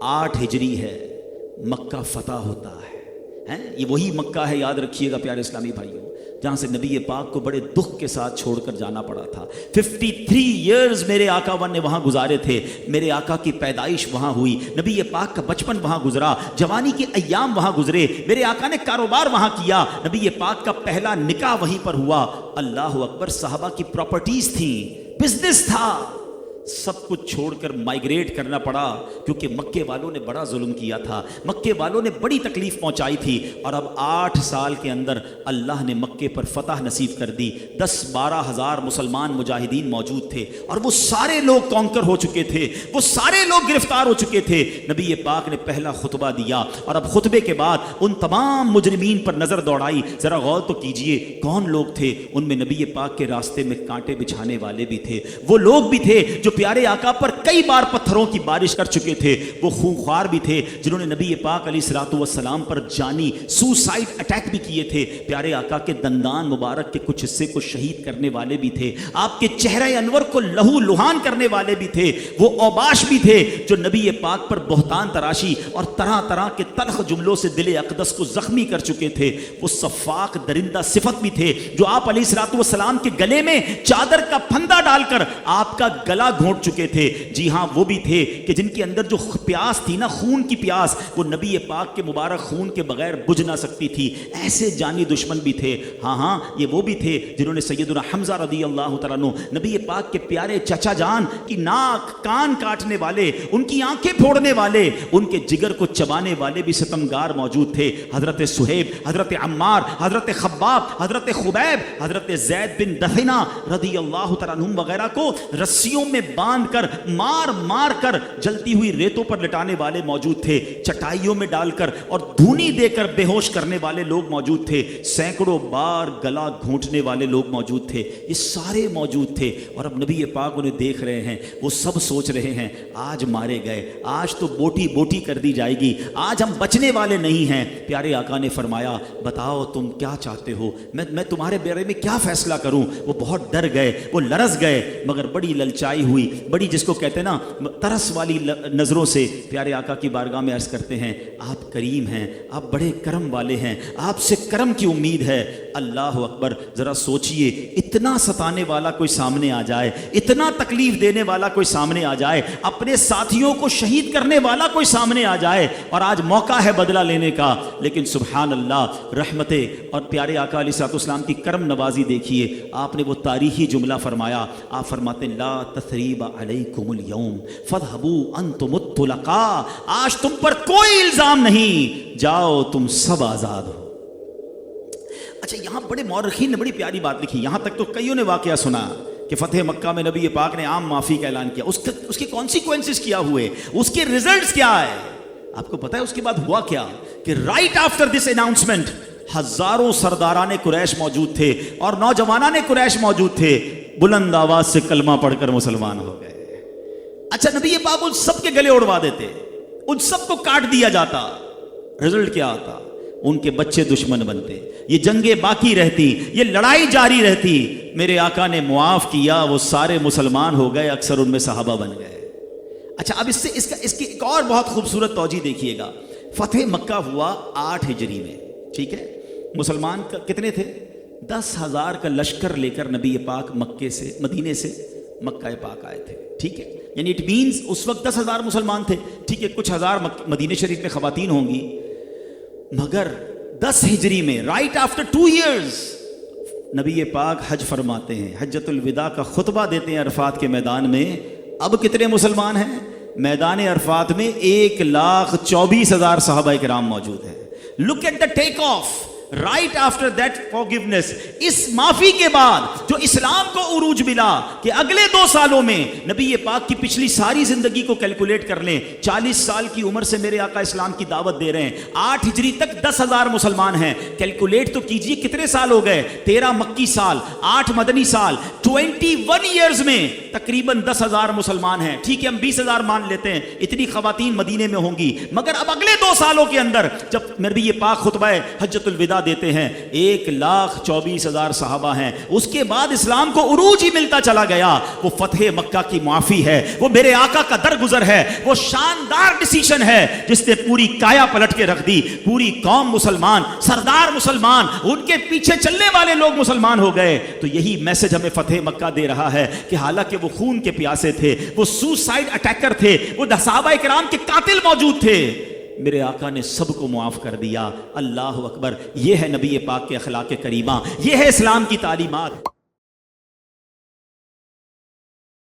8 ہجری ہے مکہ فتح ہوتا ہے. یہ وہی مکہ ہے، یاد رکھیے گا پیارے اسلامی بھائیوں، جہاں سے نبی پاک کو بڑے دکھ کے ساتھ چھوڑ کر جانا پڑا تھا. 53 ایئرز میرے آقا نے وہاں گزارے تھے. میرے آقا کی پیدائش وہاں ہوئی، نبی پاک کا بچپن وہاں گزرا، جوانی کے ایام وہاں گزرے. میرے آقا نے کاروبار وہاں کیا، نبی پاک کا پہلا نکاح وہیں پر ہوا. اللہ اکبر، صحابہ کی پراپرٹیز تھیں، بزنس تھا، سب کچھ چھوڑ کر مائیگریٹ کرنا پڑا، کیونکہ مکے والوں نے بڑا ظلم کیا تھا، مکے والوں نے بڑی تکلیف پہنچائی تھی. اور اب 8 سال کے اندر اللہ نے مکے پر فتح نصیب کر دی. 10-12 ہزار مسلمان مجاہدین موجود تھے، اور وہ سارے لوگ کانکر ہو چکے تھے، وہ سارے لوگ گرفتار ہو چکے تھے. نبی پاک نے پہلا خطبہ دیا، اور اب خطبے کے بعد ان تمام مجرمین پر نظر دوڑائی. ذرا غور تو کیجئے کون لوگ تھے ان میں. نبی پاک کے راستے میں کانٹے بچھانے والے بھی تھے، وہ لوگ بھی تھے جو پیارے آقا پر کئی بار پتھروں کی بارش کر چکے تھے، وہ خونخوار بھی تھے جنہوں نے نبی پاک علیہ الصلوۃ والسلام پر جانی سوسائڈ اٹیک بھی کیے تھے. پیارے آقا کے دندان مبارک کے کچھ حصے کو شہید کرنے والے بھی تھے، آپ کے چہرہ انور کو لہو لہان کرنے والے بھی تھے. وہ اوباش بھی تھے جو نبی پاک پر بہتان تراشی اور طرح طرح کے تلخ جملوں سے دل اقدس کو زخمی کر چکے تھے. وہ صفاق درندہ صفت بھی تھے جو آپ علیہ الصلوۃ والسلام کے گلے میں چادر کا پھندا ڈال کر آپ کا گلا گھونٹ چکے تھے. جی ہاں، وہ بھی تھے کہ جن کے اندر جو پیاس تھی نا، خون کی پیاس، وہ نبی پاک کے مبارک خون کے بغیر بجھ نہ سکتی تھی. ایسے جانی دشمن بھی تھے. ہاں، یہ وہ بھی تھے جنہوں نے سیدنا حمزہ رضی اللہ تعالیٰ عنہ، نبی پاک کے پیارے چچا جان کی ناک کان کاٹنے والے، ان کی آنکھیں پھوڑنے والے، ان کے جگر کو چبانے والے بھی ستمگار موجود تھے. حضرت صہیب، حضرت عمار، حضرت خباب، حضرت خبیب، حضرت زید بن دحینہ رضی اللہ تعالیٰ عنہم وغیرہ کو رسیوں میں باندھ کر مار مار کر جلتی ہوئی ریتوں پر لٹانے والے موجود تھے، چٹائیوں میں ڈال کر اور دھونی دے کر بے ہوش کرنے والے لوگ موجود تھے، سینکڑوں بار گلا گھونٹنے والے لوگ موجود تھے. یہ سارے موجود تھے. اور اب نبی پاک انہیں دیکھ رہے ہیں، وہ سب سوچ رہے ہیں آج مارے گئے، آج تو بوٹی بوٹی کر دی جائے گی، آج ہم بچنے والے نہیں ہیں. پیارے آقا نے فرمایا بتاؤ تم کیا چاہتے ہو، میں تمہارے بارے میں کیا فیصلہ کروں. وہ بہت ڈر گئے، وہ لرز گئے، مگر بڑی للچائی ہوئی، بڑی جس کو کہتے ہیں نا ترس والی نظروں سے پیارے آقا کی بارگاہ میں عرض کرتے ہیں آپ کریم ہیں، آپ بڑے کرم والے ہیں، آپ سے کرم کی امید ہے. اللہ اکبر، ذرا سوچئے اتنا ستانے والا کوئی سامنے آ جائے، اتنا تکلیف دینے والا کوئی سامنے آ جائے، اپنے ساتھیوں کو شہید کرنے والا کوئی سامنے آ جائے، اور آج موقع ہے بدلہ لینے کا. لیکن سبحان اللہ، رحمتیں اور پیارے آقا علیہ الصلوۃ والسلام کی کرم نوازی دیکھیے. آپ نے وہ تاریخی جملہ فرمایا. آپ فرماتے ہیں لا تثریب علیکم اليوم فاذهبوا انتم الطلقاء، آج تم پر کوئی الزام نہیں، جاؤ تم سب آزاد ہو. اچھا، یہاں بڑے مورخین نے بڑی پیاری بات لکھی. یہاں تک تو کئیوں نے واقعہ سنا کہ فتح مکہ میں نبی پاک نے عام معافی کا اعلان کیا. اس کے کانسیکوینسز کیا ہوئے، اس کے ریزلٹس کیا ہے. آپ کو پتا ہے اس کے بعد ہوا کیا کہ رائٹ آفٹر دس اناؤنسمنٹ ہزاروں سرداران قریش موجود تھے اور نوجوانان قریش موجود تھے، بلند آواز سے کلمہ پڑھ کر مسلمان ہو گئے. اچھا، نبی پاک ان سب کے گلے اڑوا دیتے، ان سب کو کاٹ دیا جاتا. رزلٹ کیا آتا؟ ان کے بچے دشمن بنتے، یہ جنگیں باقی رہتی، یہ لڑائی جاری رہتی. میرے آقا نے معاف کیا، وہ سارے مسلمان ہو گئے، اکثر ان میں صحابہ بن گئے. اچھا، اب اس کی ایک اور بہت خوبصورت توجہ دیکھیے گا. فتح مکہ ہوا 8 ہجری میں، ٹھیک ہے. مسلمان کتنے تھے؟ 10,000 کا لشکر لے کر نبی پاک مدینے سے مکہ پاک آئے تھے، ٹھیک ہے. یعنی اٹ مینز اس وقت 10,000 مسلمان تھے، ٹھیک ہے. کچھ ہزار مدینے شریف میں خواتین ہوں گی. مگر 10 ہجری میں رائٹ آفٹر 2 ایئرز نبی پاک حج فرماتے ہیں، حجۃ الوداع کا خطبہ دیتے ہیں عرفات کے میدان میں. اب کتنے مسلمان ہیں میدان عرفات میں؟ 1,24,000 صحابہ کرام موجود ہیں. Look at the take off right after that forgiveness. اس معافی کے بعد جو اسلام کو عروج ملا کہ اگلے 2 سالوں میں نبی پاک کی پچھلی ساری زندگی کو کیلکولیٹ کر لیں، 40 سال کی عمر سے میرے آقا اسلام کی دعوت دے رہے ہیں. 8 ہجری تک 10,000 مسلمان ہیں. کیلکولیٹ تو کیجئے کتنے سال ہو گئے؟ 13 مکی سال، 8 مدنی سال، 21 ایئرز میں تقریباً 10,000 مسلمان ہیں. ٹھیک ہے، ہم 20,000 مان لیتے ہیں، اتنی خواتین مدینے میں ہوں گی. مگر اب اگلے 2 سالوں کے اندر جب نبی پاک خطبہ حجۃ الوداع دیتے ہیں 1,24,000 صحابہ ہیں، اس کے بعد اسلام کو عروج ہی ملتا چلا گیا۔ وہ فتح مکہ کی معافی ہے، وہ میرے آقا کا درگزر ہے، وہ شاندار ڈیسیشن ہے جس نے پوری کایا پلٹ کے رکھ دی۔ پوری قوم مسلمان، سردار مسلمان، ان کے پیچھے چلنے والے لوگ مسلمان ہو گئے۔ تو یہی میسج ہمیں فتح مکہ دے رہا ہے کہ حالانکہ وہ خون کے پیاسے تھے، وہ سوسائڈ اٹیکر تھے، وہ صحابہ کرام کے قاتل موجود تھے، میرے آقا نے سب کو معاف کر دیا۔ اللہ اکبر! یہ ہے نبی پاک کے اخلاق کریمہ، یہ ہے اسلام کی تعلیمات۔